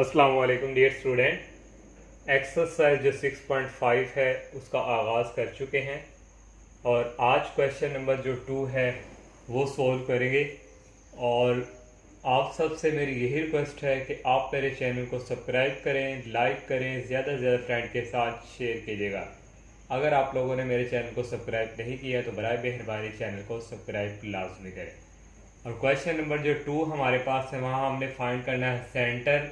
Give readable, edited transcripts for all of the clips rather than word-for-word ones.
अस्सलाम वालेकुम dear student. Exercise जो 6.5 है उसका आगाज़ कर चुके हैं और आज क्वेश्चन नंबर जो 2 है वो सोल्व करेंगे। और आप सबसे मेरी यही रिक्वेस्ट है कि आप मेरे चैनल को सब्सक्राइब करें, लाइक करें, ज़्यादा से ज़्यादा फ्रेंड के साथ शेयर कीजिएगा। अगर आप लोगों ने मेरे चैनल को सब्सक्राइब नहीं किया तो बराए मेहरबानी चैनल को सब्सक्राइब लाजमी करें। और क्वेश्चन नंबर जो 2 हमारे पास है वहाँ हमने फाइंड करना है centre,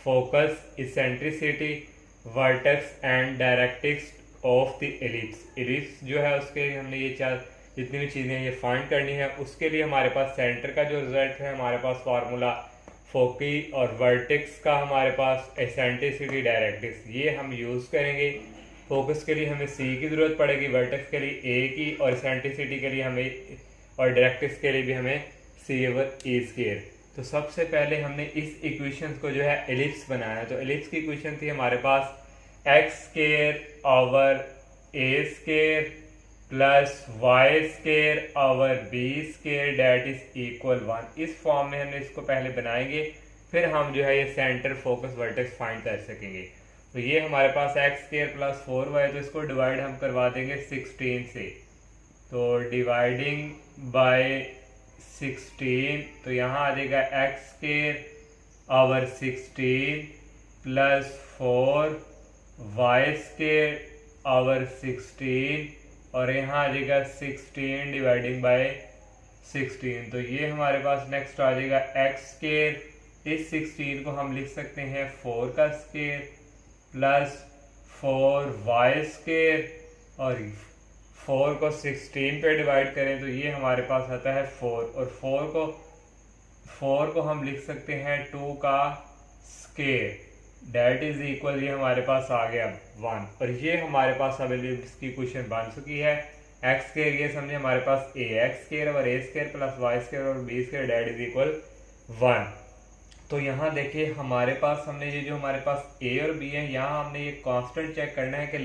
focus, eccentricity, vertex and directrix of the ellipse. Ellipse जो है उसके हमने ये चार जितनी भी चीज़ें ये फाइंड करनी है। उसके लिए हमारे पास सेंटर का जो रिजल्ट है हमारे पास फार्मूला फोकी और वर्टेक्स का हमारे पास इसेंट्रिसिटी, डायरेक्ट्रिक्स ये हम यूज़ करेंगे। फोकस के लिए हमें सी की ज़रूरत पड़ेगी, वर्टेक्स के लिए ए की, और इसेंट्रिसिटी के लिए हमें और डायरेक्ट्रिक्स के लिए भी हमें सी ओवर ए स्क्वायर। तो सबसे पहले हमने इस इक्वेशन को जो है एलिप्स बनाया। तो एलिप्स की इक्वेशन थी हमारे पास X square over A square plus Y square over B square that is equal 1। इस फॉर्म में हमने इसको पहले बनाएंगे, फिर हम जो है ये सेंटर, फोकस, वर्टेक्स फाइंड कर सकेंगे। तो ये हमारे पास एक्स स्क्वायर प्लस 4y, तो इसको डिवाइड हम करवा देंगे 16 से। तो डिवाइडिंग बाय 16, तो यहाँ आ जाएगा x square over 16 plus 4 y square over 16 और यहाँ आ जाएगा 16 डिवाइडिंग बाय 16। तो ये हमारे पास नेक्स्ट आ जाएगा एक्स स्क्वायर। इस 16 को हम लिख सकते हैं 4 का स्क्वायर प्लस 4 वाई स्क्वायर, और 4 को 16 पे डिवाइड करें तो ये हमारे पास आता है 4, और 4 को हम लिख सकते हैं 2 का स्क्वायर डेट इज इक्वल, ये हमारे पास आ गया 1। और ये हमारे पास अवेलेबल इसकी इक्वेशन बन चुकी है। एक्स स्क्वायर ये समझे हमारे पास ए एक्स स्क्वायर और A square plus Y square और B square that is equal 1। तो यहाँ देखिए हमारे पास हमने ये जो हमारे पास ए और बी है, यहाँ हमने ये कांस्टेंट चेक करना है कि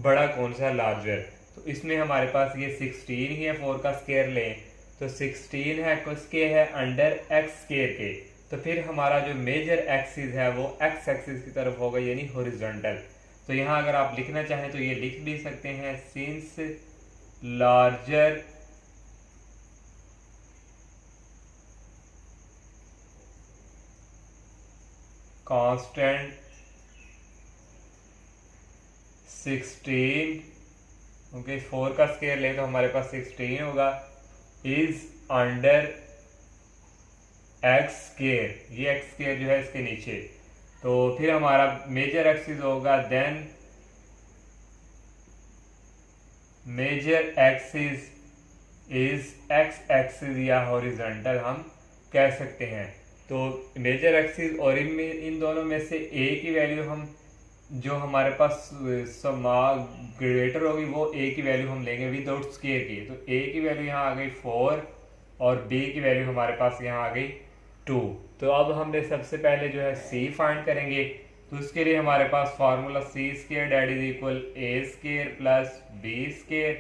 बड़ा कौन सा है, लार्जर। तो इसमें हमारे पास ये 16 ही है, 4 का स्क्वायर लें तो 16 है किसके है, अंडर एक्स स्क्वायर के। तो फिर हमारा जो मेजर एक्सिस है वो एक्स एक्सिस की तरफ होगा, यानी हॉरिजॉन्टल। तो यहाँ अगर आप लिखना चाहें तो ये लिख भी सकते हैं, सिंस लार्जर कांस्टेंट 16, ओके 4 का स्क्वायर ले तो हमारे पास 16 होगा, इज अंडर एक्स स्क्वायर। ये एक्स स्क्वायर जो है इसके नीचे। तो फिर हमारा मेजर एक्सिस होगा, then major axis is x axis या हॉरिजॉन्टल हम कह सकते हैं। तो मेजर एक्सिस और इन दोनों में से ए की वैल्यू हम जो हमारे पास ग्रेटर होगी वो ए की वैल्यू हम लेंगे विदाउट स्क्वायर की। तो ए की वैल्यू यहाँ आ गई 4 और बी की वैल्यू हमारे पास यहाँ आ गई 2। तो अब हमने सबसे पहले जो है सी फाइंड करेंगे। तो उसके लिए हमारे पास formula C square that is equal A square plus B square.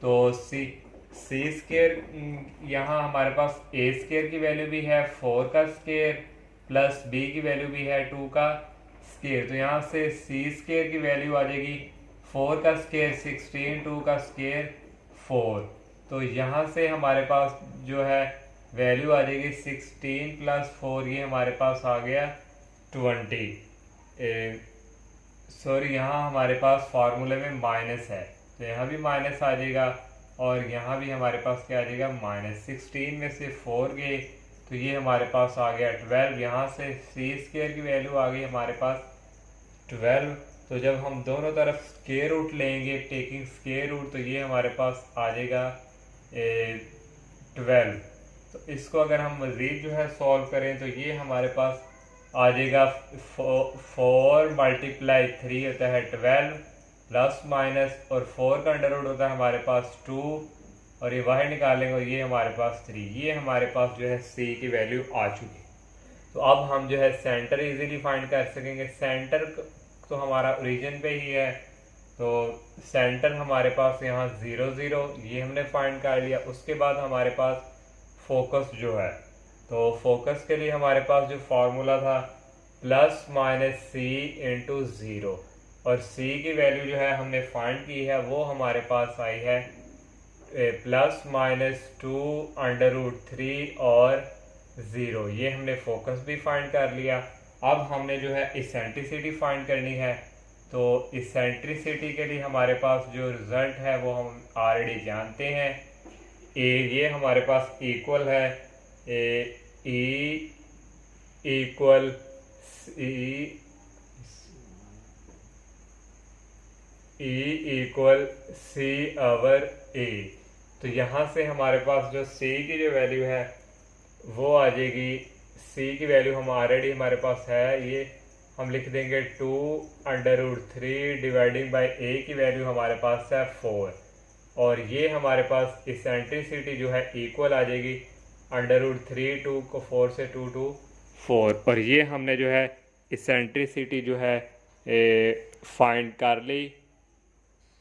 तो सी स्क्वायर यहाँ हमारे पास ए स्क्वायर की वैल्यू भी है 4 का स्क्वायर प्लस बी की वैल्यू भी है 2 का स्क्वायर। तो यहाँ से सी स्क्वायर की वैल्यू आ जाएगी 4 का स्क्वायर 16, 2 का स्क्वायर 4। तो यहाँ से हमारे पास जो है वैल्यू आ जाएगी 16 प्लस 4, ये हमारे पास आ गया 20। सॉरी यहाँ हमारे पास फार्मूले में माइनस है तो यहाँ भी माइनस आ जाएगा, और यहाँ भी हमारे पास क्या आ जाएगा माइनस। 16 में से 4 गए तो ये हमारे पास आ गया 12। यहाँ से सी स्क्वायर की वैल्यू आ गई हमारे पास 12। तो जब हम दोनों तरफ स्क्वायर रूट लेंगे, टेकिंग स्क्वायर रूट, तो ये हमारे पास आ जाएगा 12। तो इसको अगर हम मज़ीद जो है सॉल्व करें तो ये हमारे पास आ जाएगा 4 मल्टीप्लाई 3 होता है 12 प्लस माइनस, और 4 का अंडर रूट होता है हमारे पास 2, और ये बाहर निकालेंगे और ये हमारे पास 3। ये हमारे पास जो है सी की वैल्यू आ चुकी। तो अब हम जो है सेंटर इजीली फाइंड कर सकेंगे। सेंटर तो हमारा ओरिजिन पे ही है, तो सेंटर हमारे पास यहाँ 0 0, ये हमने फाइंड कर लिया। उसके बाद हमारे पास फोकस जो है, तो फोकस के लिए हमारे पास जो फार्मूला था प्लस माइनस सी इंटू ज़ीरो, और सी की वैल्यू जो है हमने फाइंड की है वो हमारे पास आई है प्लस माइनस 2√3 और 0। ये हमने फोकस भी फाइंड कर लिया। अब हमने जो है इसेंट्रिसिटी फाइंड करनी है। तो इसेंट्रिसिटी के लिए हमारे पास जो रिजल्ट है वो हम ऑलरेडी जानते हैं। ये हमारे पास इक्वल है ई इक्वल सी ओवर ए। तो यहाँ से हमारे पास जो सी की जो वैल्यू है वो आ जाएगी, सी की वैल्यू हम ऑलरेडी हमारे पास है, ये हम लिख देंगे 2√3 डिवाइडिंग बाय ए की वैल्यू हमारे पास है 4, और ये हमारे पास इसेंट्रिसिटी जो है इक्वल आ जाएगी √3, 2 को 4 से 2 to 4, और ये हमने जो है इसेंट्रिसिटी जो है फाइंड कर ली,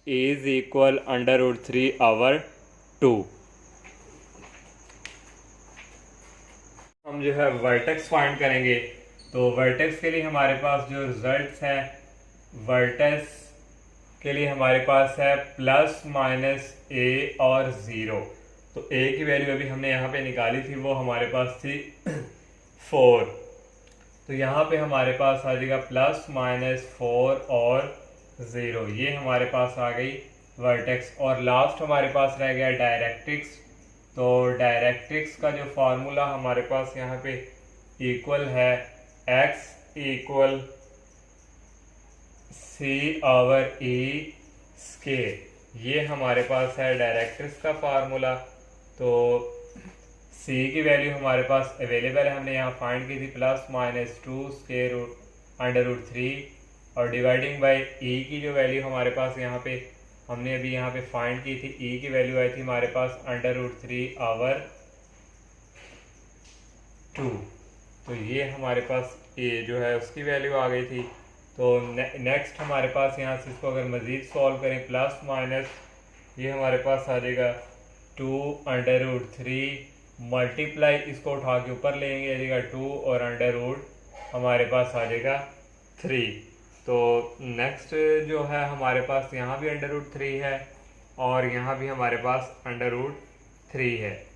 इज इक्वल √3/2। हम जो है वर्टेक्स फाइंड करेंगे। तो वर्टेक्स के लिए हमारे पास जो रिजल्ट्स है, वर्टेक्स के लिए हमारे पास है प्लस माइनस ए और 0। तो ए की वैल्यू अभी हमने यहाँ पे निकाली थी, वो हमारे पास थी 4। तो यहाँ पे हमारे पास आ जाएगा प्लस माइनस 4 और 0, ये हमारे पास आ गई वर्टेक्स। और लास्ट हमारे पास रह गया डायरेक्ट्रिक्स। तो डायरेक्ट्रिक्स का जो फार्मूला हमारे पास यहाँ पे इक्वल है x इक्वल C/E स्केयर, ये हमारे पास है डायरेक्ट्रिक्स का फार्मूला। तो c की वैल्यू हमारे पास अवेलेबल है, हमने यहाँ फाइंड की थी प्लस माइनस 2 स्केयर √3, और डिवाइडिंग बाय e की जो वैल्यू हमारे पास यहाँ पे हमने अभी यहाँ पे फाइंड की थी, e की वैल्यू आई थी हमारे पास √3/2। तो ये हमारे पास a जो है उसकी वैल्यू आ गई थी। तो नेक्स्ट हमारे पास यहाँ से इसको अगर मज़ीद सॉल्व करें, प्लस माइनस ये हमारे पास आ जाएगा 2√3 मल्टीप्लाई, इसको उठा के ऊपर लेंगे आ जाएगा 2, और अंडर हमारे पास आ जाएगा 3। तो नेक्स्ट जो है हमारे पास यहाँ भी √3 है, और यहाँ भी हमारे पास √3 है,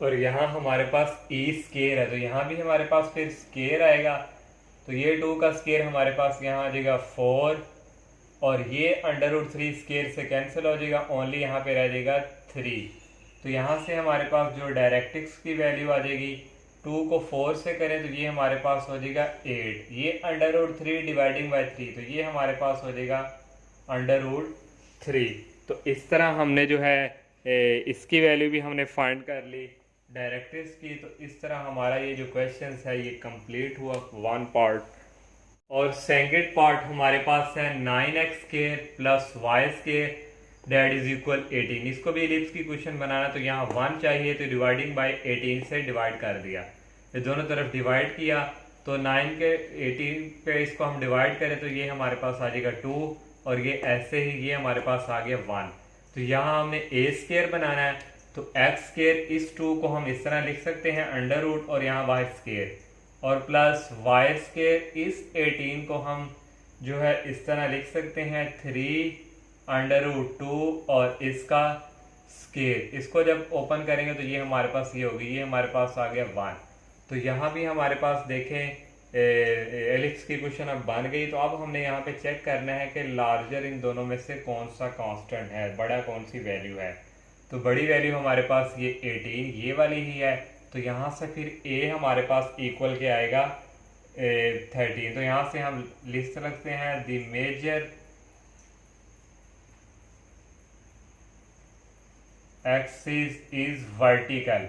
और यहाँ हमारे पास e स्केयर है। तो यहाँ भी हमारे पास फिर स्केयर आएगा। तो ये 2 का स्केयर हमारे पास यहाँ आ जाएगा 4, और ये √3 स्केयर से कैंसिल हो जाएगा, ओनली यहाँ पे रह जाएगा 3। तो यहाँ से हमारे पास जो डायरेक्ट्रिक्स की वैल्यू आ जाएगी, 2 को 4 से करें तो ये हमारे पास हो जाएगा 8, ये √3 डिवाइडिंग बाय 3, तो ये हमारे पास हो जाएगा √3। तो इस तरह हमने जो है इसकी वैल्यू भी हमने फाइंड कर ली डायरेक्ट्रिक्स की। तो इस तरह हमारा ये जो क्वेश्चन है ये कंप्लीट हुआ 1 पार्ट। और सेकंड पार्ट हमारे पास है 9x² + y² date is equal 18। इसको भी एलिप्स की क्वेश्चन बनाना, तो यहाँ 1 चाहिए, तो डिवाइडिंग बाय 18 से डिवाइड कर दिया, ये दोनों तरफ डिवाइड किया। तो 9 के 18 पे इसको हम डिवाइड करें तो ये हमारे पास आ जाएगा 2, और ये ऐसे ही ये हमारे पास आ गया 1। तो यहाँ हमने a² बनाना है, तो x² इस 2 को हम इस तरह लिख सकते हैं √ और यहाँ y², और प्लस y² इस 18 को हम जो है इस तरह लिख सकते हैं 3√2 और इसका स्केयर। इसको जब ओपन करेंगे तो ये हमारे पास ये होगी, ये हमारे पास आ गया 1। तो यहाँ भी हमारे पास देखें एलिप्स की क्वेश्चन अब बन गई। तो अब हमने यहाँ पे चेक करना है कि लार्जर इन दोनों में से कौन सा कांस्टेंट है, बड़ा कौन सी वैल्यू है। तो बड़ी वैल्यू हमारे पास ये 18 ये वाली ही है। तो यहाँ से फिर a हमारे पास इक्वल के आएगा 13। तो यहाँ से हम लिख सकते हैं the major axis is vertical,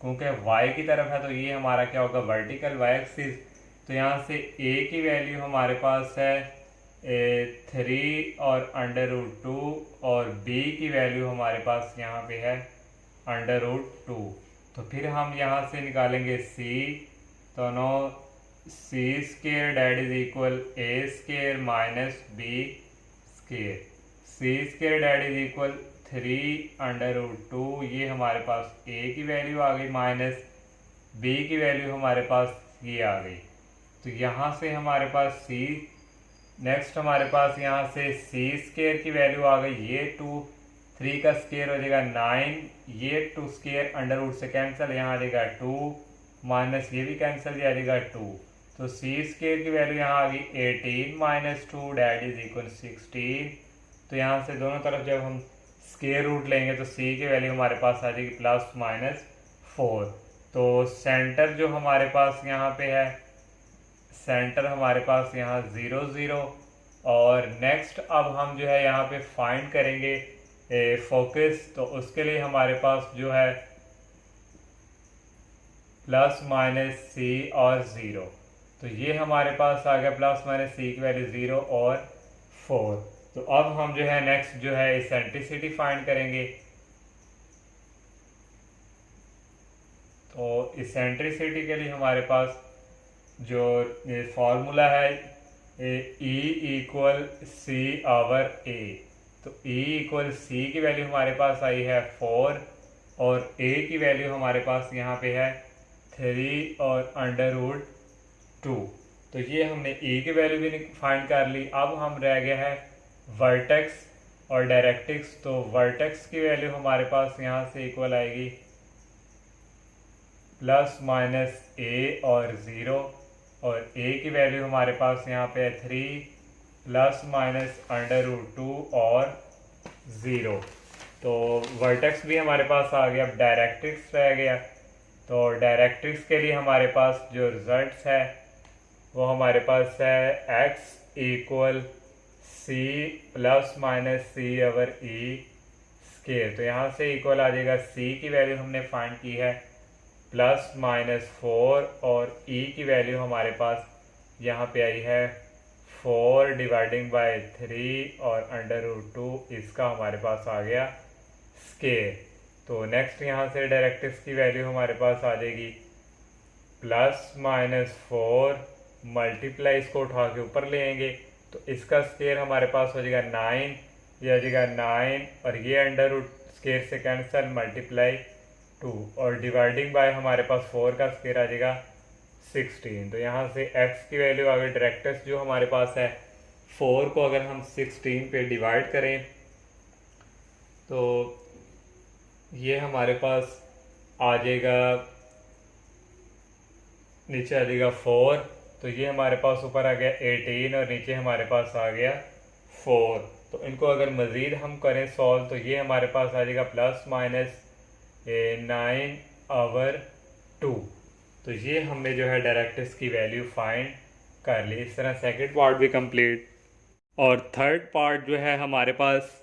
क्योंकि y की तरफ है तो ये हमारा क्या होगा वर्टिकल y एक्सिस। तो यहाँ से a की वैल्यू हमारे पास है 3 और √2, और b की वैल्यू हमारे पास यहाँ पे है √2। तो फिर हम यहाँ से निकालेंगे c, तो नो c² that is equal a² minus b²। c² that is equal 3√2, ये हमारे पास a की वैल्यू आ गई, माइनस b की वैल्यू हमारे पास ये आ गई। तो यहाँ से हमारे पास सी, नेक्स्ट हमारे पास यहाँ से सी स्केयर की वैल्यू आ गई, ये 2, 3 का स्केयर हो जाएगा 9, ये 2 स्केयर अंडर रूट से कैंसिल, यहाँ आ जाएगा 2 माइनस ये भी कैंसिल, ये आ जाएगा 2। तो सी स्केयर की वैल्यू यहाँ आ गई 18 माइनस 2 डैट इज इक्वल 16। तो यहाँ से दोनों तरफ जब हम स्केयर रूट लेंगे तो सी की वैल्यू हमारे पास आ जाएगी प्लस माइनस 4। तो सेंटर जो हमारे पास यहाँ पे है, सेंटर हमारे पास यहाँ 0 0। और नेक्स्ट अब हम जो है यहाँ पे फाइंड करेंगे फोकस। तो उसके लिए हमारे पास जो है प्लस माइनस सी और 0। तो ये हमारे पास आ गया प्लस माइनस सी की वैल्यू 0 और 4। तो अब हम जो है नेक्स्ट जो है इसेंट्रिसिटी फाइंड करेंगे। तो इसेंट्रिसिटी के लिए हमारे पास जो फॉर्मूला है E इक्वल सी आवर ए। तो E इक्वल सी की वैल्यू हमारे पास आई है 4 और A की वैल्यू हमारे पास यहाँ पे है 3 और अंडर रूट 2। तो ये हमने E की वैल्यू भी फाइंड कर ली। अब हम रह गया है वर्टेक्स और डायरेक्ट्रिक्स। तो वर्टेक्स की वैल्यू हमारे पास यहाँ से इक्वल आएगी प्लस माइनस ए और 0 और A की वैल्यू हमारे पास यहाँ पे है 3 प्लस माइनस अंडर रूट 2 और 0। तो वर्टेक्स भी हमारे पास आ गया। अब डायरेक्ट्रिक्स रह गया। तो डायरेक्ट्रिक्स के लिए हमारे पास जो रिजल्ट्स है वो हमारे पास है x equal C plus minus C over E square. तो यहाँ से इक्वल आ जाएगा, c की वैल्यू हमने फाइंड की है प्लस माइनस 4 और e की वैल्यू हमारे पास यहाँ पे आई है 4 डिवाइडिंग बाय 3 और अंडर रूट 2, इसका हमारे पास आ गया स्केयर। तो नेक्स्ट यहाँ से डायरेक्ट्रिक्स की वैल्यू हमारे पास आ जाएगी प्लस माइनस 4 मल्टीप्लाई, इसको उठा के ऊपर ले आएंगे तो इसका स्केयर हमारे पास हो जाएगा 9, ये आ जाएगा 9 और ये अंडर रूट स्केयर से कैंसिल, मल्टीप्लाई 2 और डिवाइडिंग बाय हमारे पास 4 का स्केयर आ जाएगा 16। तो यहाँ से x की वैल्यू आ गई। डायरेक्ट्रिक्स जो हमारे पास है 4 को अगर हम 16 पे डिवाइड करें तो ये हमारे पास आ जाएगा, नीचे आ जाएगा 4। तो ये हमारे पास ऊपर आ गया 18 और नीचे हमारे पास आ गया 4। तो इनको अगर मज़ीद हम करें सॉल्व तो ये हमारे पास आ जाएगा प्लस माइनस 9 ओवर 2। तो ये हमने जो है डायरेक्ट्रिक्स की वैल्यू फाइंड कर ली। इस तरह सेकंड पार्ट भी कंप्लीट। और थर्ड पार्ट जो है हमारे पास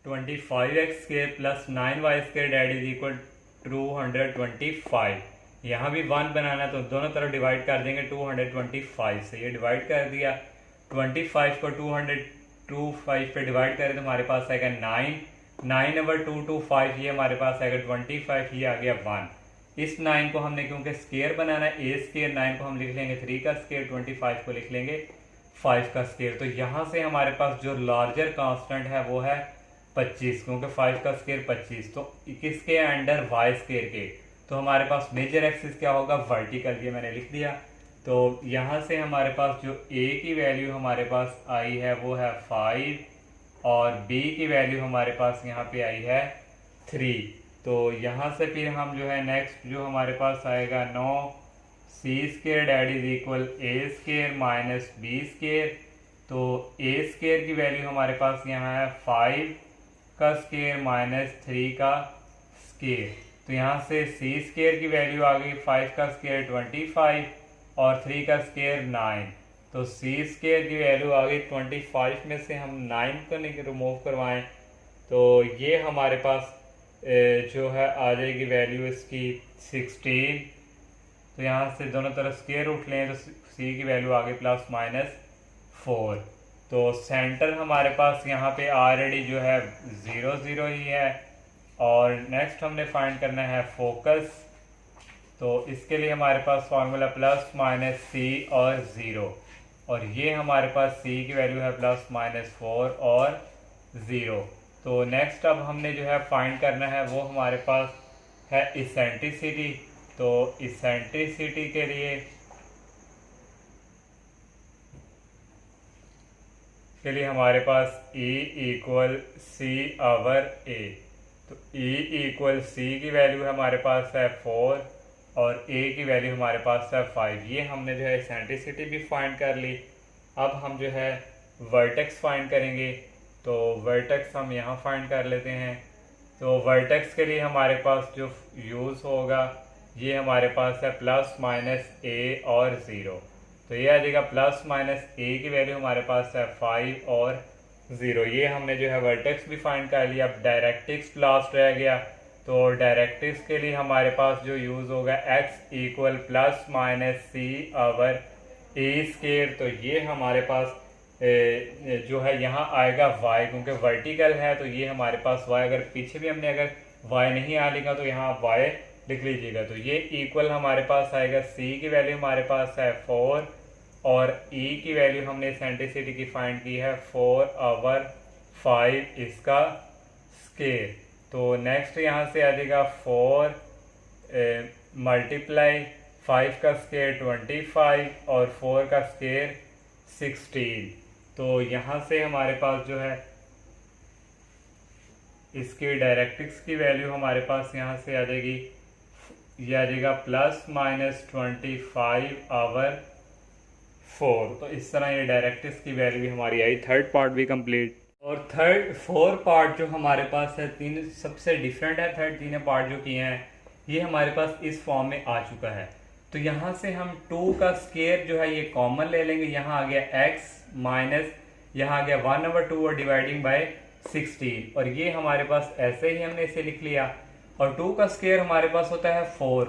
25x square plus 9y square that is equal 225। यहाँ भी 1 बनाना तो दोनों तरफ डिवाइड कर देंगे 225 से। ये डिवाइड कर दिया, 25 को 225 पे डिवाइड करें तो हमारे पास आएगा 9 ओवर 225, ये हमारे आएगा 25, ये आ गया 1। इस 9 को हमने क्योंकि स्केयर बनाना है, ए स्केयर 9 को हम लिख लेंगे 3 का स्केयर, 25 को लिख लेंगे 5 का स्केयर। तो यहाँ से हमारे पास जो लार्जर कांस्टेंट है वो है 25, क्योंकि 5 का स्केयर 25। तो किसके अंडर, वाई स्केयर के। तो हमारे पास मेजर एक्सिस क्या होगा, वर्टिकल, ये मैंने लिख दिया। तो यहाँ से हमारे पास जो a की वैल्यू हमारे पास आई है वो है 5 और b की वैल्यू हमारे पास यहाँ पे आई है 3। तो यहाँ से फिर हम जो है नेक्स्ट जो हमारे पास आएगा 9 c square that is equal a square minus b square. तो a स्केयर की वैल्यू हमारे पास यहाँ है 5 का स्केयर माइनस 3 का स्केयर। तो यहाँ से c स्केयर की वैल्यू आ गई 5 का स्केयर 25 और 3 का स्केयर 9। तो c स्केयर की वैल्यू आ गई 25 में से हम 9 को रिमूव करवाएं तो ये हमारे पास जो है आ जाएगी वैल्यू इसकी 16। तो यहाँ से दोनों तरफ स्केयर उठ लें तो c की वैल्यू आ गई प्लस माइनस 4। तो सेंटर हमारे पास यहाँ पे ऑलरेडी जो है 0 0 ही है। और नेक्स्ट हमने फाइंड करना है फोकस। तो इसके लिए हमारे पास फार्मूला प्लस माइनस सी और 0 और ये हमारे पास c की वैल्यू है प्लस माइनस 4 और 0। तो नेक्स्ट अब हमने जो है फाइंड करना है वो हमारे पास है इसेंट्रिसिटी। तो इसेंट्रिसिटी के लिए के लिए हमारे पास E इक्वल सी आवर ए। तो E इक्वल सी की वैल्यू हमारे पास है 4 और A की वैल्यू हमारे पास है 5। ये हमने जो है एसेंट्रिसिटी भी फाइंड कर ली। अब हम जो है वर्टेक्स फाइंड करेंगे। तो वर्टेक्स हम यहाँ फाइंड कर लेते हैं। तो वर्टेक्स के लिए हमारे पास जो यूज़ होगा ये हमारे पास है प्लस माइनस ए और ज़ीरो। तो ये आ जाएगा प्लस माइनस ए की वैल्यू हमारे पास है 5 और ज़ीरो। ये हमने जो है वर्टेक्स भी फाइंड कर लिया। अब डायरेक्ट्रिक्स लास्ट रह गया। तो डायरेक्ट्रिक्स के लिए हमारे पास जो यूज़ होगा x equal plus minus C over A square. तो ये हमारे पास जो है यहाँ आएगा y, क्योंकि वर्टिकल है तो ये हमारे पास y। अगर पीछे भी हमने अगर y नहीं आ लिखा तो यहाँ आप y लिख लीजिएगा। तो ये इक्वल हमारे पास आएगा c की वैल्यू हमारे पास है 4 और e की वैल्यू हमने एसेंट्रिसिटी की फाइंड की है 4 आवर 5 इसका स्केयर। तो नेक्स्ट यहाँ से आ जाएगा 4 मल्टीप्लाई 5 का स्केयर 25 और 4 का स्केयर 16। तो यहाँ से हमारे पास जो है इसकी डायरेक्ट्रिक्स की वैल्यू हमारे पास यहाँ से आ जाएगी, ये आ जाएगा प्लस माइनस 25 आवर 4। तो इस तरह ये डायरेक्ट्रिक्स की वैल्यू भी हमारी आई। थर्ड पार्ट भी कंप्लीट। और फोर्थ पार्ट जो हमारे पास है, तीन सबसे डिफरेंट है। तीनों पार्ट जो किए हैं ये हमारे पास इस फॉर्म में आ चुका है। तो यहाँ से हम 2 का स्केयर जो है ये कॉमन ले लेंगे। यहाँ आ गया x माइनस यहाँ आ गया 1/2 और डिवाइडिंग बाय 16 और ये हमारे पास ऐसे ही हमने इसे लिख लिया। और 2 का स्केयर हमारे पास होता है 4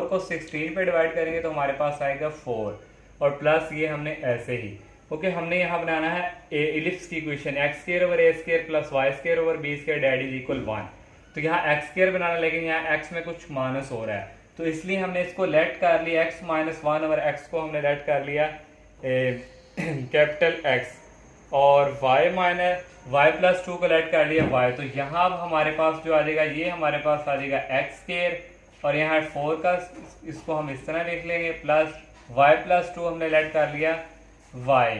को 16 पे डिवाइड करेंगे तो हमारे पास आएगा 4 और प्लस ये हमने ऐसे ही। ओके, हमने यहाँ बनाना है इलिप्स की equation x square over a square plus y square over b square that is equal 1। तो यहाँ x स्केयर बनाना, लेकिन यहाँ x में कुछ माइनस हो रहा है तो इसलिए हमने इसको लेट कर लिया। x माइनस 1 ओवर x को हमने लेट कर लिया कैपिटल X और y प्लस 2 को लेट कर लिया y। तो यहाँ अब हमारे पास जो आ जाएगा ये हमारे पास आ जाएगा x स्केयर और यहाँ 4 का इसको हम इस तरह लिख लेंगे प्लस y प्लस 2 हमने लेट कर लिया y।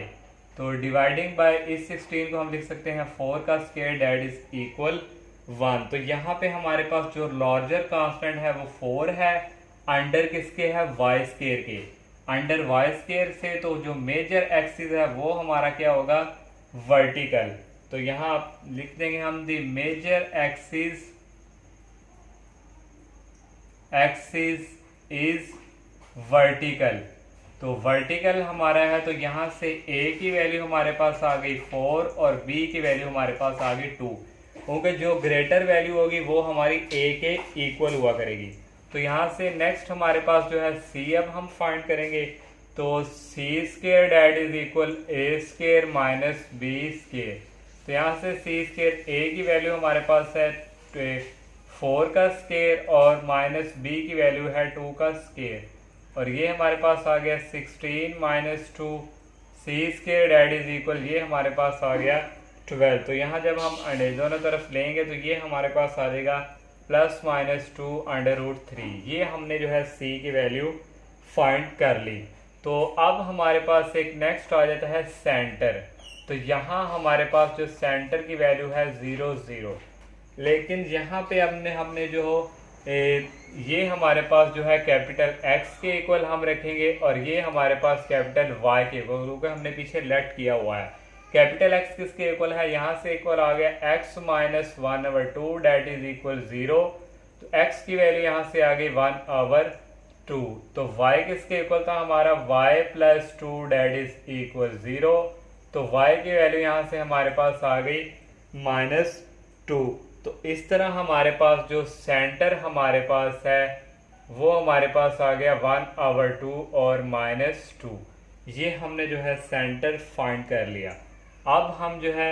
तो डिवाइडिंग बाय इस 16 को हम लिख सकते हैं 4 का स्केयर डेट इज इक्वल 1। तो यहाँ पे हमारे पास जो लार्जर कांस्टेंट है वो 4 है, अंडर किसके है y स्केयर के, अंडर y स्केयर से। तो जो मेजर एक्सिस है वो हमारा क्या होगा वर्टिकल। तो यहाँ आप लिख देंगे हम the major axis is vertical. तो वर्टिकल हमारा है तो यहाँ से a की वैल्यू हमारे पास आ गई 4 और b की वैल्यू हमारे पास आ गई 2, क्योंकि जो ग्रेटर वैल्यू होगी वो हमारी a के इक्वल हुआ करेगी। तो यहाँ से नेक्स्ट हमारे पास जो है c अब हम फाइंड करेंगे। तो c square that is equal a square minus b square. तो यहाँ से c स्केयर a की वैल्यू हमारे पास है 4 का स्केयर और माइनस b की वैल्यू है 2 का स्केयर और ये हमारे पास आ गया 16 minus 2 c square that is equal ये हमारे पास आ गया 12। तो यहाँ जब हम दोनों तरफ लेंगे तो ये हमारे पास आ जाएगा प्लस माइनस 2 अंडर रूट 3। ये हमने जो है c की वैल्यू फाइंड कर ली। तो अब हमारे पास एक नेक्स्ट आ जाता है सेंटर। तो यहाँ हमारे पास जो सेंटर की वैल्यू है 0 0, लेकिन यहाँ पे हमने जो ये हमारे पास जो है कैपिटल X के इक्वल हम रखेंगे और ये हमारे पास कैपिटल Y के इक्वल, क्योंकि हमने पीछे लेट किया हुआ है। कैपिटल X किसके इक्वल है, यहाँ से इक्वल आ गया x minus 1/2 that is equal 0। तो x की वैल्यू यहाँ से आ गई 1/2। तो y किसके इक्वल था हमारा y plus 2 that is equal 0। तो y की वैल्यू यहाँ से हमारे पास आ गई -2। तो इस तरह हमारे पास जो सेंटर हमारे पास है वो हमारे पास आ गया 1/2 और -2। ये हमने जो है सेंटर फाइंड कर लिया। अब हम जो है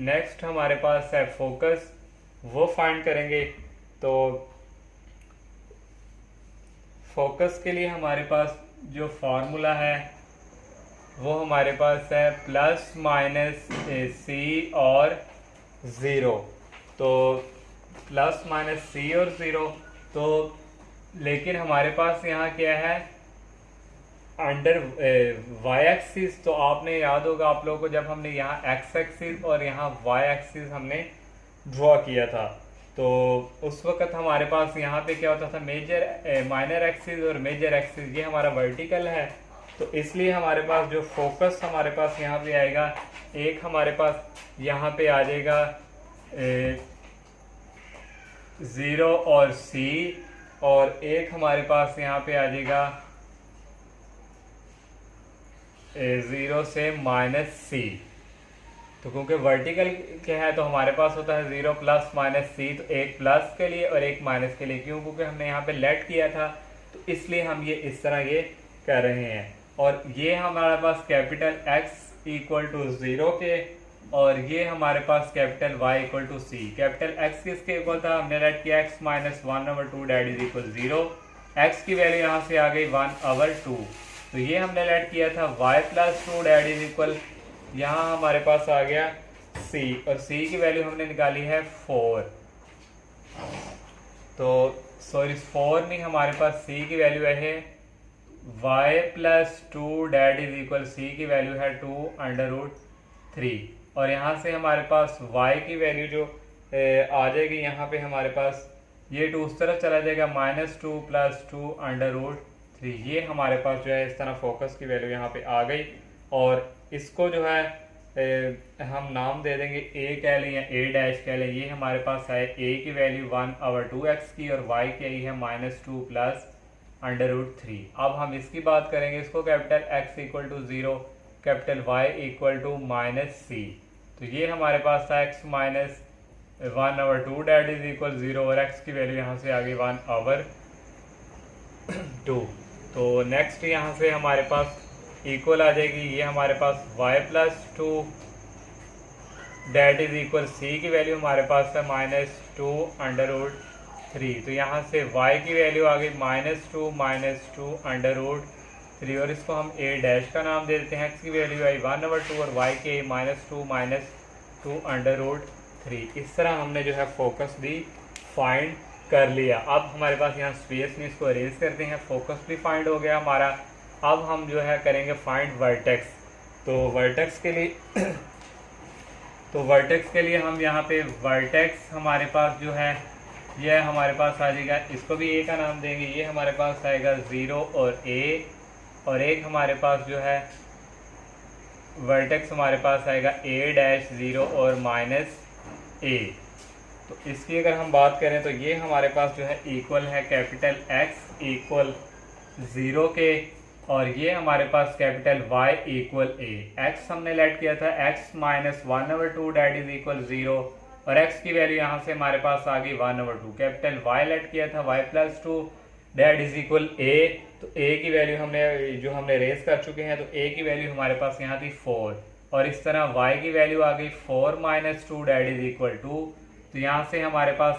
नेक्स्ट हमारे पास है फोकस, वो फाइंड करेंगे। तो फोकस के लिए हमारे पास जो फार्मूला है वो हमारे पास है प्लस माइनस c और 0। तो प्लस माइनस c और 0। तो लेकिन हमारे पास यहाँ क्या है अंडर वाई एक्सिस, तो आपने याद होगा आप लोगों को जब हमने यहाँ एक्स एक्सिस और यहाँ वाई एक्सिस हमने ड्रॉ किया था, तो उस वक्त हमारे पास यहाँ पे क्या होता था, मेजर माइनर एक्सिस और मेजर एक्सिस ये हमारा वर्टिकल है। तो इसलिए हमारे पास जो फोकस हमारे पास यहाँ पे आएगा, एक हमारे पास यहाँ पे आ जाएगा 0 और C, और एक हमारे पास यहाँ पे आ जाएगा 0 से -C। तो क्योंकि वर्टिकल क्या है तो हमारे पास होता है 0 प्लस माइनस C, तो एक प्लस के लिए और एक माइनस के लिए, क्यों, क्योंकि हमने यहाँ पे लेट किया था, तो इसलिए हम ये इस तरह ये कर रहे हैं। और ये हमारे पास कैपिटल X इक्वल टू 0 के, और ये हमारे पास capital Y equal to C। Capital X किसके इक्वल था, हमने लेट किया x minus 1/2 that is equal 0। x की वैल्यू यहाँ से आ गई 1/2, तो ये हमने लेट किया था y plus 2 that is equal, यहाँ हमारे पास आ गया C, और C की वैल्यू हमने निकाली है 4। तो सॉरी 4 नहीं, हमारे पास C की वैल्यू है y plus 2 that is equal, C की वैल्यू है 2/3, और यहाँ से हमारे पास y की वैल्यू जो आ जाएगी, यहाँ पे हमारे पास ये 2 उस तरफ चला जाएगा, -2 प्लस 2/3। ये हमारे पास जो है इस तरह फोकस की वैल्यू यहाँ पे आ गई, और इसको जो है हम नाम दे देंगे a कह लें या a डैश कह लें। ये हमारे पास है a की वैल्यू 1/2x की, और y की आई है -2 प्लस √3। अब हम इसकी बात करेंगे, इसको capital X equal to 0, capital Y equal to -C। तो ये हमारे पास था x minus 1/2 that is equal 0, और x की वैल्यू यहाँ से आ गई 1/2। तो नेक्स्ट यहाँ से हमारे पास इक्वल आ जाएगी, ये हमारे पास y plus 2 that is equal, C की वैल्यू हमारे पास है -2/3। तो यहाँ से y की वैल्यू आ गई -2 और इसको हम a डैश का नाम दे देते हैं। x की वैल्यू आई 1/2 और y की -2/3। इस तरह हमने जो है फोकस भी फाइंड कर लिया। अब हमारे पास यहाँ स्पेस में इसको अरेंज करते हैं, फोकस भी फाइंड हो गया हमारा। अब हम जो है करेंगे फाइंड वर्टेक्स। तो वर्टेक्स के लिए हम यहाँ पे वर्टेक्स हमारे पास जो है यह हमारे पास आ जाएगा, इसको भी a का नाम देंगे। ये हमारे पास आएगा 0 और a, और एक हमारे पास जो है वर्टेक्स हमारे पास आएगा a डैश 0 और -a। तो इसकी अगर हम बात करें तो ये हमारे पास जो है इक्वल है कैपिटल X इक्वल 0 के, और ये हमारे पास capital Y equal a। x हमने लेट किया था x minus 1/2 that is equal 0, और x की वैल्यू यहाँ से हमारे पास आ गई 1/2। कैपिटल Y लेट किया था y plus 2 that is equal a। तो a की वैल्यू हमने रेस कर चुके हैं, तो a की वैल्यू हमारे पास यहाँ थी 4, और इस तरह y की वैल्यू आ गई 4 - 2 डैट इज इक्वल 2। तो यहाँ से हमारे पास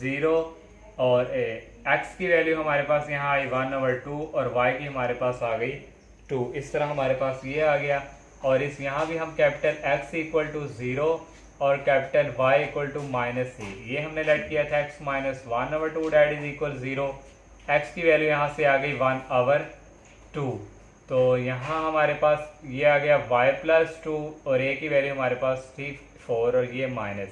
0 और x की वैल्यू हमारे पास यहाँ आई 1/2 और y की हमारे पास आ गई 2। इस तरह हमारे पास ये आ गया, और इस यहाँ भी हम कैपिटल x इक्वल टू 0 और capital y equal to -a, ये हमने लेट किया था x minus 1/2 that is equal 0। x की वैल्यू यहाँ से आ गई 1/2। तो यहाँ हमारे पास ये आ गया y प्लस 2 और a की वैल्यू हमारे पास थी 4 और ये माइनस,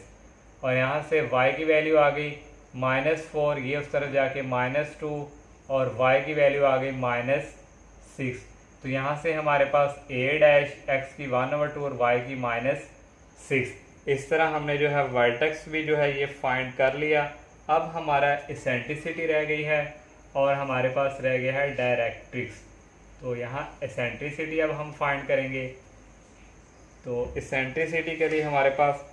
और यहाँ से y की वैल्यू आ गई -4, ये उस तरफ जाके -2, और y की वैल्यू आ गई -6। तो यहाँ से हमारे पास a डैश x की 1/2 और y की -6। इस तरह हमने जो है वर्टेक्स भी जो है ये फाइंड कर लिया। अब हमारा एसेंट्रिसिटी रह गई है और हमारे पास रह गया है डायरेक्ट्रिक्स। तो यहाँ एसेंट्रिसिटी अब हम फाइंड करेंगे। तो एसेंट्रिसिटी के लिए हमारे पास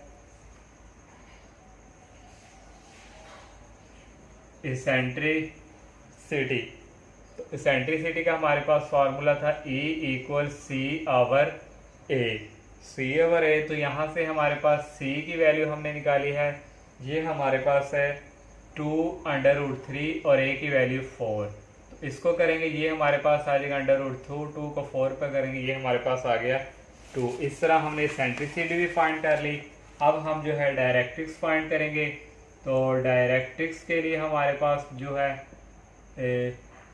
एसेंट्रिसिटी, तो एसेंट्रिसिटी का हमारे पास फॉर्मूला था E इक्वल C/A। C/A, तो यहाँ से हमारे पास C की वैल्यू हमने निकाली है, ये हमारे पास है 2/√3 और A की वैल्यू 4। तो इसको करेंगे, ये हमारे पास आ जाएगा √2, 2 को 4 पे करेंगे, ये हमारे पास आ गया 2। इस तरह हमने एसेंट्रिसिटी भी फाइंड कर ली। अब हम जो है डायरेक्ट्रिक्स फाइंड करेंगे। तो डायरेक्ट्रिक्स के लिए हमारे पास जो है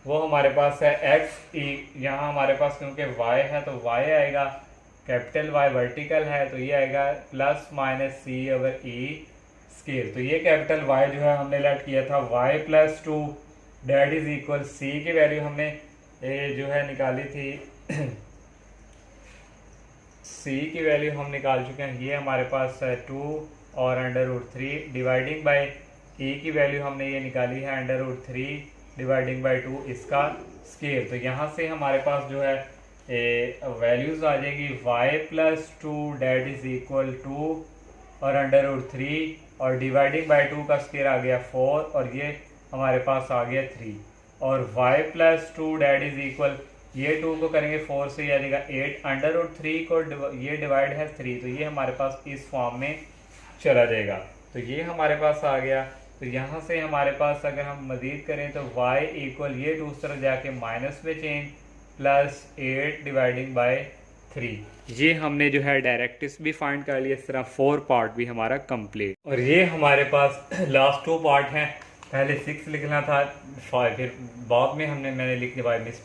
वो हमारे पास है एक्स ई, यहाँ हमारे पास क्योंकि वाई है तो वाई आएगा, कैपिटल वाई वर्टिकल है तो ये आएगा plus minus C over E square. तो ये कैपिटल वाई जो है हमने लेट किया था Y plus 2 that is equal C की वैल्यू हमने जो है निकाली थी सी की वैल्यू हम निकाल चुके हैं, ये हमारे पास है 2 और √3 डिवाइडिंग बाय ई की वैल्यू हमने ये निकाली है √3 डिवाइडिंग बाय 2 इसका स्केयर। तो यहाँ से हमारे पास जो है वैल्यूज आ जाएगी y plus 2 that is equal 2 और √3 और डिवाइडिंग बाय 2 का स्केयर आ गया 4 और ये हमारे पास आ गया 3 और y plus 2 that is equal, ये 2 को करेंगे 4 से आ जाएगा 8, √3 को ये डिवाइड है 3 तो ये हमारे पास इस फॉर्म में चला जाएगा। तो ये हमारे पास आ गया। तो यहाँ से हमारे पास अगर हम मजीद करें तो y इक्वल ये दूसरा जाके माइनस में चेंज प्लस 8 डिवाइडिंग बाय 3। ये हमने जो है डायरेक्टिस भी फाइंड कर लिया, इस तरह 4 पार्ट भी हमारा कंप्लीट। और ये हमारे पास लास्ट 2 पार्ट हैं, पहले 6 लिखना था 5, फिर बाद में मैंने लिख दिया बाय मिस,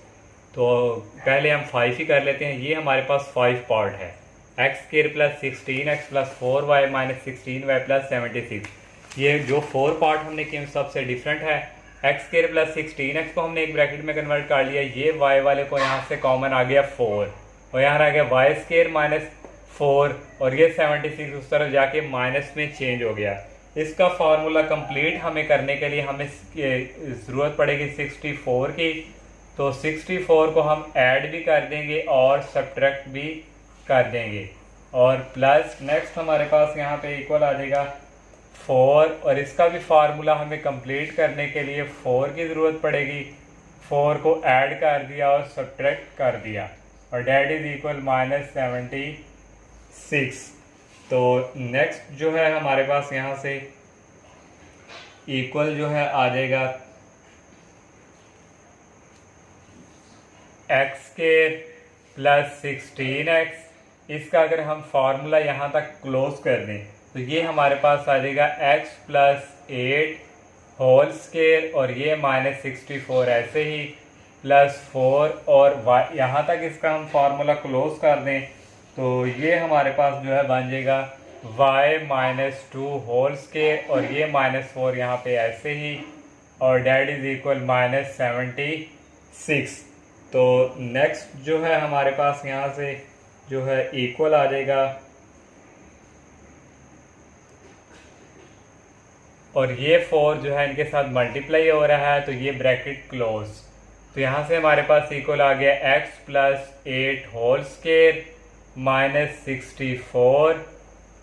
तो पहले हम 5 ही कर लेते हैं। ये हमारे पास 5 पार्ट है, x square plus 16 x plus 4y minus 16y plus 76। ये जो 4 पार्ट हमने किए सबसे डिफरेंट है। एक्स स्क्वायर प्लस 16x को हमने एक ब्रैकेट में कन्वर्ट कर लिया, ये y वाले को यहाँ से कॉमन आ गया 4 और यहाँ आ गया वाई स्क्वायर माइनस 4 और ये 76 उस तरफ जाके माइनस में चेंज हो गया। इसका फार्मूला कंप्लीट हमें करने के लिए हमें ज़रूरत पड़ेगी 64 की, तो 64 को हम ऐड भी कर देंगे और सब्ट्रैक्ट भी कर देंगे और प्लस नेक्स्ट हमारे पास यहाँ पे इक्वल आ जाएगा 4 और इसका भी फार्मूला हमें कंप्लीट करने के लिए 4 की ज़रूरत पड़ेगी। 4 को ऐड कर दिया और सब्ट्रैक्ट कर दिया और डेट इज इक्वल -76। तो नेक्स्ट जो है हमारे पास यहाँ से इक्वल जो है आ जाएगा एक्स स्क्वायर प्लस 16x। इसका अगर हम फार्मूला यहाँ तक क्लोज कर दें तो ये हमारे पास आ जाएगा x प्लस 8 होल स्क्वायर और ये -64 ऐसे ही प्लस 4 और यहाँ तक इसका हम फार्मूला क्लोज कर दें तो ये हमारे पास जो है बन जाएगा y -2 होल स्क्वायर और ये -4 यहाँ पे ऐसे ही और डेट इज इक्वल -76। तो नेक्स्ट जो है हमारे पास यहाँ से जो है इक्वल आ जाएगा और ये 4 जो है इनके साथ मल्टीप्लाई हो रहा है तो ये ब्रैकेट क्लोज। तो यहाँ से हमारे पास इक्वल आ गया x plus 8 whole square -64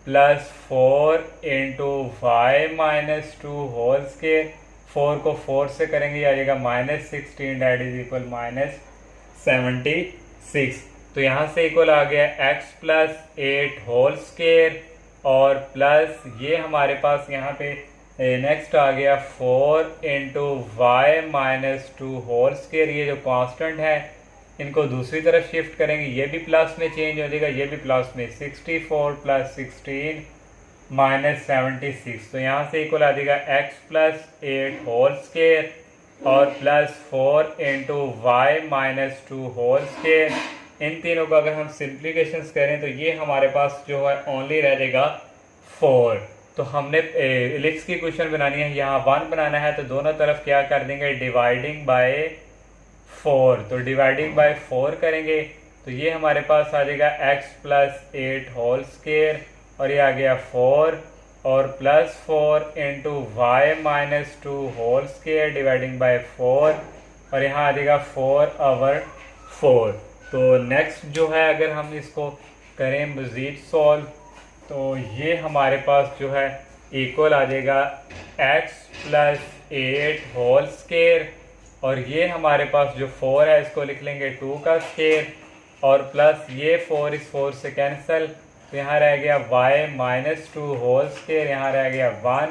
plus 4 into Y -2 whole square. 4 को 4 से करेंगे आ जाएगा -16 डेट इज इक्वल -76। तो यहाँ से इक्वल आ गया x प्लस 8 होल स्क्वायर और प्लस ये हमारे पास यहाँ पे नेक्स्ट आ गया 4 इंटू वाई -2 होल स्क्वायर। ये जो कांस्टेंट है इनको दूसरी तरफ शिफ्ट करेंगे, ये भी प्लस में चेंज हो जाएगा, ये भी प्लस में 64 प्लस 16 -76। तो यहाँ से इक्वल आ जाएगा x प्लस 8 होल स्क्वायर और plus 4 into Y -2 whole square. इन तीनों का अगर हम सिंप्लीकेशन करें तो ये हमारे पास जो है ओनली रह जाएगा 4। तो हमने एलिप्स की क्वेश्चन बनानी है, यहाँ 1 बनाना है तो दोनों तरफ क्या कर देंगे डिवाइडिंग बाय 4। तो डिवाइडिंग बाय 4 करेंगे तो ये हमारे पास आ जाएगा x प्लस 8 होल स्क्वायर और ये आ गया 4 और plus 4 into Y -2 whole square dividing by 4 और यहाँ आ जाएगा 4 ओवर 4। तो नेक्स्ट जो है अगर हम इसको करें मज़ीद सॉल्व तो ये हमारे पास जो है इक्वल आ जाएगा x प्लस 8 होल स्क्वायर और ये हमारे पास जो 4 है इसको लिख लेंगे 2 का स्क्वायर और प्लस ये 4 इस 4 से कैंसिल तो यहाँ रह गया y -2 होल स्क्वायर, यहाँ रह गया 1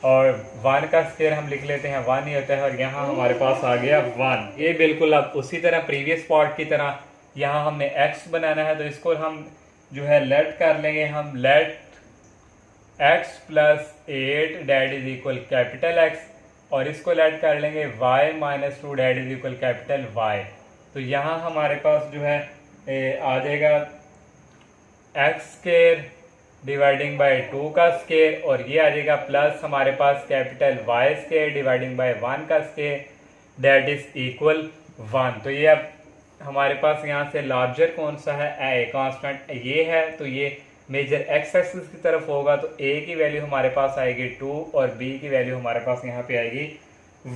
और 1 का स्क्वायर हम लिख लेते हैं 1 ही होता है और यहाँ हमारे पास आ गया 1। ये बिल्कुल अब उसी तरह प्रीवियस पार्ट की तरह यहाँ हमने x बनाना है तो इसको हम जो है लेट कर लेंगे, हम let x plus 8 that is equal capital X। और इसको लेट कर लेंगे y minus two that is equal capital y। तो यहाँ हमारे पास जो है आ जाएगा एक्स स्केयर डिवाइडिंग बाय 2 का स्केयर, और ये आ जाएगा प्लस हमारे पास capital Y square dividing by 1 का स्केयर दैट इज इक्वल 1। तो ये अब हमारे पास यहाँ से लार्जर कौन सा है, ए कांस्टेंट ये है, तो ये मेजर एक्स एक्सिस की तरफ होगा, तो ए की वैल्यू हमारे पास आएगी 2 और बी की वैल्यू हमारे पास यहाँ पे आएगी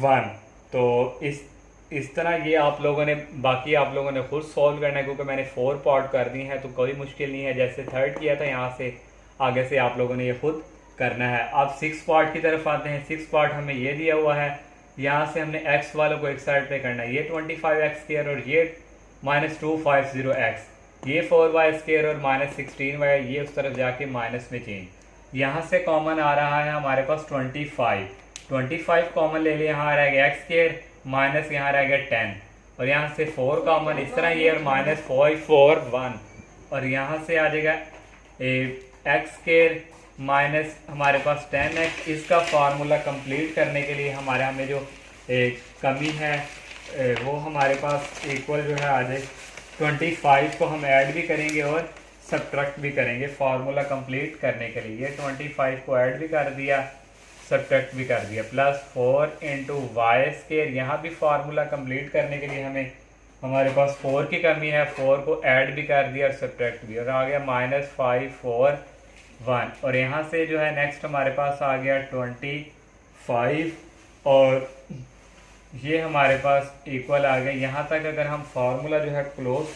1। तो इस तरह ये आप लोगों ने बाकी आप लोगों ने खुद सॉल्व करना है, क्योंकि मैंने 4 पार्ट कर दी है तो कोई मुश्किल नहीं है। जैसे 3rd किया था, यहाँ से आगे से आप लोगों ने ये खुद करना है। अब 6 पार्ट की तरफ आते हैं। 6 पार्ट हमें ये दिया हुआ है, यहाँ से हमने x वालों को एक साइड पे करना है, ये 25x स्क्वायर और ये -250x, ये 4y स्क्वायर और -16y, ये उस तरफ जाके माइनस में चेंज। यहाँ से कॉमन आ रहा है हमारे पास 25 कॉमन ले लिया, यहाँ रह गया x स्क्वायर माइनस यहाँ रह गया 10, और यहाँ से 4 कॉमन, इस तरह ये और -4 और यहाँ से आ जाएगा x स्क्वायर माइनस हमारे पास 10x। इसका फार्मूला कंप्लीट करने के लिए हमें जो कमी है वो हमारे पास इक्वल जो है आ जाए 25 को हम ऐड भी करेंगे और सब्ट्रैक्ट भी करेंगे फार्मूला कंप्लीट करने के लिए। ये 25 को ऐड भी कर दिया, सब्ट्रैक्ट भी कर दिया, प्लस 4 इंटू वाई स्क्वायर। यहाँ भी फार्मूला कंप्लीट करने के लिए हमारे पास 4 की कमी है, 4 को ऐड भी कर दिया और सब्ट्रैक्ट भी, और आ गया -5 4 1। और यहाँ से जो है नेक्स्ट हमारे पास आ गया 25 और ये हमारे पास इक्वल आ गया। यहाँ तक अगर हम फार्मूला जो है क्लोज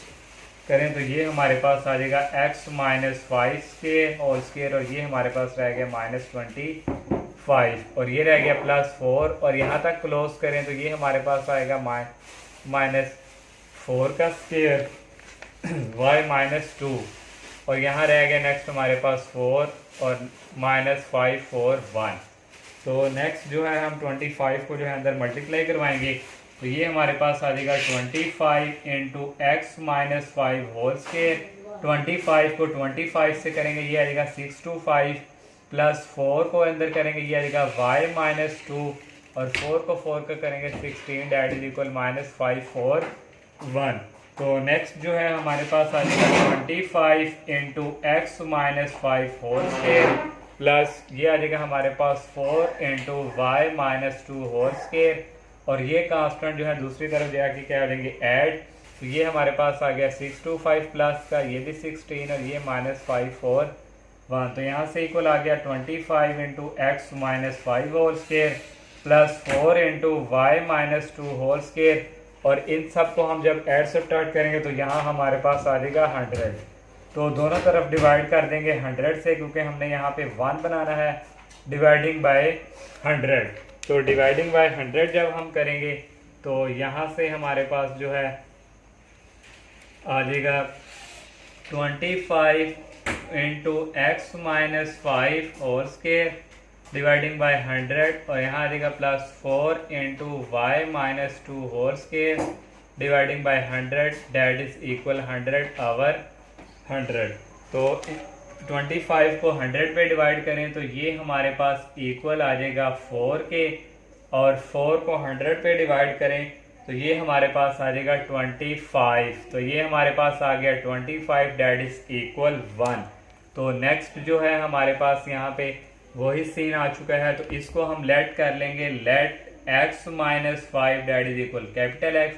करें तो ये हमारे पास आ जाएगा x -5 स्क्वायर और स्क्वायर, और ये हमारे पास रह गया -25 और ये रह गया +4, और यहाँ तक क्लोज करें तो ये हमारे पास आएगा -4 का स्क्वायर y -2, और यहाँ रह गया नेक्स्ट हमारे पास 4 और -5 4 1। तो नेक्स्ट जो है हम 25 को जो है अंदर मल्टीप्लाई करवाएंगे, तो ये हमारे पास आ जाएगा 25 इंटू x -5 होल स्क्वायर। 25 को 25 से करेंगे, ये आ जाएगा 625, प्लस 4 को अंदर करेंगे, ये आ जाएगा y -2, और 4 को 4 का करेंगे 16 दैट इज इक्वल -5 4 1। तो नेक्स्ट जो है हमारे पास आ जाएगा 25 into x -5 whole square, plus ये आ जाएगा हमारे पास 4 इंटू y -2 होल स्क्वायर, और ये कांस्टेंट जो है दूसरी तरफ जाके क्या करेंगे ऐड, तो ये हमारे पास आ गया 625 प्लस का ये भी 16 और ये -5 4 1। तो यहाँ से इक्वल आ गया 25 into x -5 whole square plus 4 into y -2 whole square, और इन सब को हम जब ऐड सब्ट्रैक्ट करेंगे तो यहाँ हमारे पास आ जाएगा 100। तो दोनों तरफ डिवाइड कर देंगे 100 से, क्योंकि हमने यहाँ पे 1 बनाना है डिवाइडिंग बाय 100। तो डिवाइडिंग बाय 100 जब हम करेंगे तो यहाँ से हमारे पास जो है आ जाएगा 25 into x -5 whole square dividing by 100, और यहाँ आ जाएगा +4 into y -2 whole square dividing by 100 that is equal 100 over 100। तो 25 को 100 पे डिवाइड करें तो ये हमारे पास इक्वल आ जाएगा 4 के, और 4 को 100 पे डिवाइड करें तो ये हमारे पास आ जाएगा 25। तो ये हमारे पास आ गया 25 दैट इज इक्वल 1। तो नेक्स्ट जो है हमारे पास यहाँ पे वही सीन आ चुका है, तो इसको हम लेट कर लेंगे, let x -5 that is equal capital X,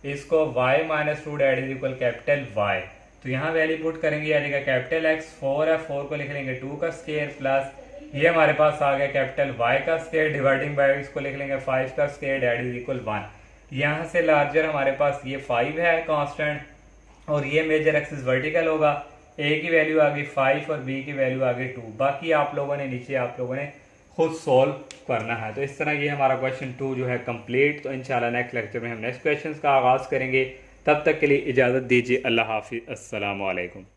इसको y -2 that is equal capital Y। तो यहाँ वैल्यू पुट करेंगे, आ जाएगा कैपिटल X 4 है, 4 को लिख लेंगे 2 का स्क्वायर, प्लस ये हमारे पास आ गया कैपिटल Y का स्क्वायर डिवाइडिंग बाय इसको लिख लेंगे 5 का स्क्वायर दैट इज इक्वल 1। यहाँ से लार्जर हमारे पास ये 5 है कांस्टेंट, और ये मेजर एक्सिस वर्टिकल होगा, a की वैल्यू आ गई 5 और b की वैल्यू आ गई 2। बाकी आप लोगों ने नीचे आप लोगों ने खुद सॉल्व करना है। तो इस तरह ये हमारा क्वेश्चन 2 जो है कंप्लीट। तो इंशाल्लाह नेक्स्ट लेक्चर में हम नेक्स्ट क्वेश्चन का आगाज़ करेंगे। तब तक के लिए इजाज़त दीजिए। अल्लाह हाफिज़, अस्सलाम वालेकुम।